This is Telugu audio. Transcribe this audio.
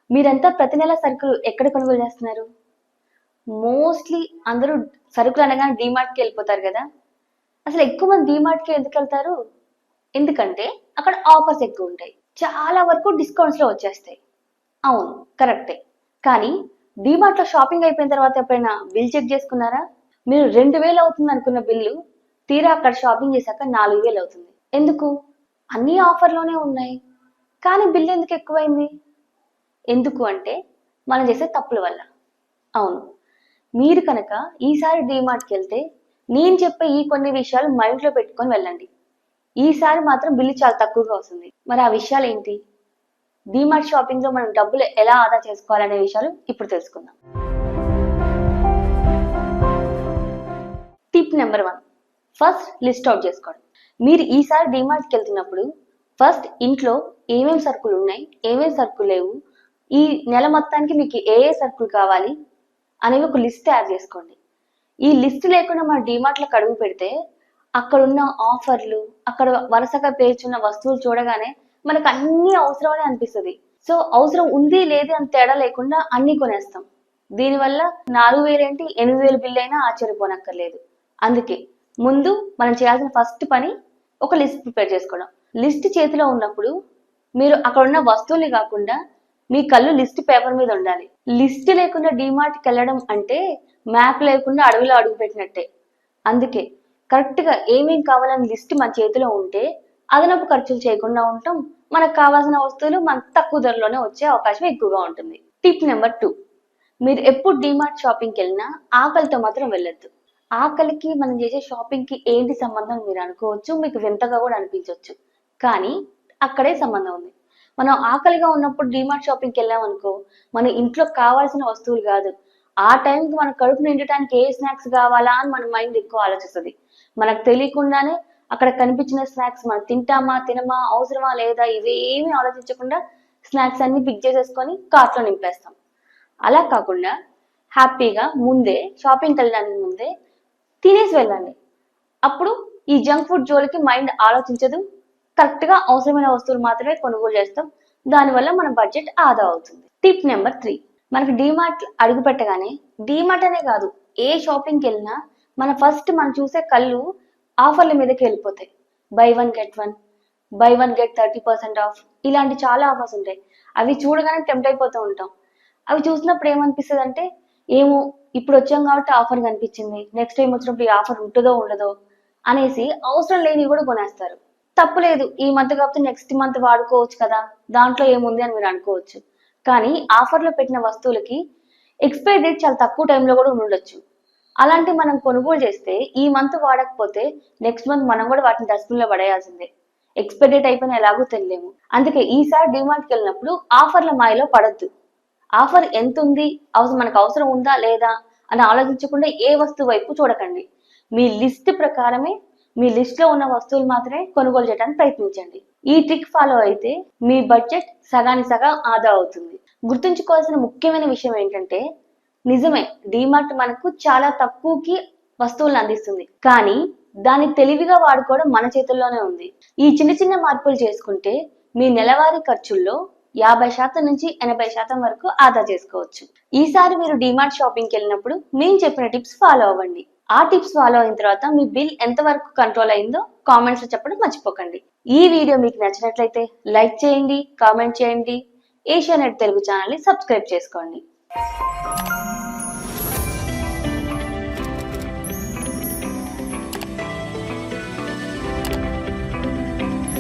మీరంతా ప్రతి నెల సరుకులు ఎక్కడ కొనుగోలు చేస్తున్నారు? మోస్ట్‌లీ అందరూ సరుకులు అనగానే డీమార్ట్‌కి వెళ్ళిపోతారు కదా! అసలు ఎక్కువ మంది డీమార్ట్‌కే ఎందుకెళ్తారు? ఎందుకంటే అక్కడ ఆఫర్స్ ఎక్కువుంటాయి. చాలా వరకు డిస్కౌంట్స్‌లో వచ్చేస్తాయి. అవును, కరెక్టే. కానీ డీమార్ట్‌లో షాపింగ్ అయిపోయిన తర్వాత ఎప్పుడైనా బిల్ చెక్ చేసుకున్నారా? మీరు 2000 అవుతుంది అనుకున్న బిల్లు తీరా అక్కడ షాపింగ్ చేశాక 4000 అవుతుంది. ఎందుకు? అన్నీ ఆఫర్‌లోనే ఉన్నాయి. కానీ బిల్ ఎందుకు ఎక్కువైంది? ఎందుకు అంటే మనం చేసే తప్పుల వల్ల. అవును. మీరు కనుక ఈసారి డీమార్ట్‌కి వెళ్తే నేను చెప్పే ఈ కొన్ని విషయాలు మైండ్‌లో పెట్టుకొని వెళ్ళండి. ఈసారి మాత్రం బిల్లు చాలా తక్కువగా వస్తుంది. మరి ఆ విషయాలేంటి? డీమార్ట్ షాపింగ్‌లో మనం డబ్బులు ఎలా ఆదా చేసుకోవాలనే విషయాలు ఇప్పుడు తెలుసుకుందాం. Tip number 1, first list out చేసుకోండి. మీరు ఈసారి డీమార్ట్‌కి వెళ్తున్నప్పుడు ఫస్ట్ ఇంట్లో ఏమేం సరుకులు ఉన్నాయి, ఏమేం సరుకులు లేవు, ఈ నెల మొత్తానికి మీకు ఏ ఏ సరుకులు కావాలి అనేవి ఒక లిస్ట్ తయారు చేసుకోండి. ఈ లిస్ట్ లేకుండా మన డీమార్ట్‌లోకి అడుగు పెడితే అక్కడున్న ఆఫర్లు, అక్కడ వరుసగా పేర్చున్న వస్తువులు చూడగానే మనకు అన్నీ అవసరమనే అనిపిస్తది. సో, అవసరం ఉంది, లేదు అని తేడా లేకుండా అన్నీ కొనేస్తాం. దీనివల్ల 4000 ఏంటి 8000 బిల్ అయినా ఆశ్చర్యపోనక్కర్లేదు. అందుకే ముందు మనం చేయాల్సిన ఫస్ట్ పని ఒక లిస్ట్ ప్రిపేర్ చేసుకోవడం. లిస్ట్ చేతిలో ఉన్నప్పుడు మీరు అక్కడున్న వస్తువుల్ని కాకుండా మీ కళ్ళు లిస్ట్ పేపర్ మీద ఉండాలి. లిస్ట్ లేకుండా డీమార్ట్‌కి వెళ్ళడం అంటే మ్యాప్ లేకుండా అడవిలో అడుగుపెట్టినట్టే. అందుకే కరెక్ట్‌గా ఏమేం కావాలని లిస్ట్ మన చేతిలో ఉంటే అదనపు ఖర్చులు చేయకుండా ఉంటాం. మనకు కావాల్సిన వస్తువులు మనకు తక్కువ ధరలోనే వచ్చే అవకాశం ఎక్కువగా ఉంటుంది. టిప్ నెంబర్ 2, మీరు ఎప్పుడు డీమార్ట్ షాపింగ్‌కి వెళ్ళినా ఆకలితో మాత్రం వెళ్ళొద్దు. ఆకలికి మనం చేసే షాపింగ్‌కి ఏంటి సంబంధం మీరు అనుకోవచ్చు. మీకు వింతగా కూడా అనిపించొచ్చు. కానీ అక్కడే సంబంధం ఉంది. మనం ఆకలిగా ఉన్నప్పుడు డీమార్ట్ షాపింగ్‌కి వెళ్ళామనుకో, మన ఇంట్లో కావాల్సిన వస్తువులు కాదు, ఆ టైంకి మన కడుపు నిండటానికి ఏ స్నాక్స్ కావాలా అని మన మైండ్ ఎక్కువ ఆలోచిస్తది. మనకు తెలియకుండానే అక్కడ కనిపించిన స్నాక్స్ మనం తింటామా, తినమా, అవసరమా లేదా ఇవేమీ ఆలోచించకుండా స్నాక్స్ అన్ని పిక్ చేసేసుకొని కార్ట్‌లో నింపేస్తాం. అలా కాకుండా హ్యాపీగా ముందే షాపింగ్‌కి వెళ్ళడానికి ముందే తినేసి వెళ్ళండి. అప్పుడు ఈ జంక్ ఫుడ్ జోలికి మైండ్ ఆలోచించదు. కరెక్ట్‌గా అవసరమైన వస్తువులు మాత్రమే కొనుగోలు చేస్తాం. దానివల్ల మన బడ్జెట్ ఆదా అవుతుంది. టిప్ నెంబర్ 3, మనకి డీమార్ట్ అడుగు పెట్టగానే డీమార్ట్ అనే కాదు, ఏ షాపింగ్‌కి వెళ్ళినా మనం చూసే కళ్ళు ఆఫర్ల మీదకి వెళ్ళిపోతాయి. By one get one, by one get 30% of, ఇలాంటి చాలా ఆఫర్స్ ఉంటాయి. అవి చూడగానే టెంప్ట్ అయిపోతూ ఉంటాం. అవి చూసినప్పుడు ఏమనిపిస్తదంటే, ఏమో ఇప్పుడు వచ్చాం కాబట్టి ఆఫర్ కనిపించింది. నెక్స్ట్ టైమ్ వచ్చినప్పుడు ఈ ఆఫర్ ఉంటదో ఉండదో అనేసి అవసరం లేనివి కూడా కొనేస్తారు. తప్పులేదు. ఈ మంత్ కాకపోతే నెక్స్ట్ మంత్ వాడుకోవచ్చు కదా! దాంట్లో ఏముంది అని మీరు అనుకోవచ్చు. కానీ ఆఫర్‌లో పెట్టిన వస్తువులకి ఎక్స్‌పైరీ డేట్ చాలా తక్కువ టైంలో కూడా ఉండుండొచ్చు. అలాంటివి మనం కొనుగోలు చేస్తే ఈ మంత్ వాడకపోతే నెక్స్ట్ మంత్ మనం కూడా వాటిని డస్ట్‌బిన్‌లో పడేయాల్సిందే. ఎక్స్‌పైరీ డేట్ అయిపోయినా ఎలాగో తెలియలేము. అందుకే ఈసారి డీమార్ట్‌కి వెళ్ళినప్పుడు ఆఫర్ల మాయలో పడొద్దు. ఆఫర్ ఎంతుంది, మనకు అవసరం ఉందా లేదా అని ఆలోచించకుండా ఏ వస్తువు వైపు చూడకండి. మీ లిస్ట్ ప్రకారమే, మీ లిస్ట్ లో ఉన్న వస్తువులు మాత్రమే కొనుగోలు చేయడానికి ప్రయత్నించండి. ఈ ట్రిక్ ఫాలో అయితే మీ బడ్జెట్ సగానికి సగం ఆదా అవుతుంది. గుర్తుంచుకోవాల్సిన ముఖ్యమైన విషయం ఏంటంటే, నిజమే డీమార్ట్ మనకు చాలా తక్కువకి వస్తువులను అందిస్తుంది. కానీ దాన్ని తెలివిగా వాడుకోవడం మన చేతుల్లోనే ఉంది. ఈ చిన్న చిన్న మార్పులు చేసుకుంటే మీ నెలవారీ ఖర్చుల్లో 50% నుంచి 80% వరకు ఆదా చేసుకోవచ్చు. ఈసారి మీరు డీమార్ట్ షాపింగ్‌కి వెళ్ళినప్పుడు మేము చెప్పిన టిప్స్ ఫాలో అవ్వండి. ఆ టిప్స్ ఫాలో అయిన తర్వాత మీ బిల్ ఎంత వరకు కంట్రోల్ అయిందో కామెంట్స్ లో చెప్పడం మర్చిపోకండి. ఈ వీడియో మీకు నచ్చినట్లయితే లైక్ చేయండి, కామెంట్ చేయండి. ఏషియా నెట్ తెలుగు ఛానల్ ని సబ్స్క్రైబ్ చేసుకోండి.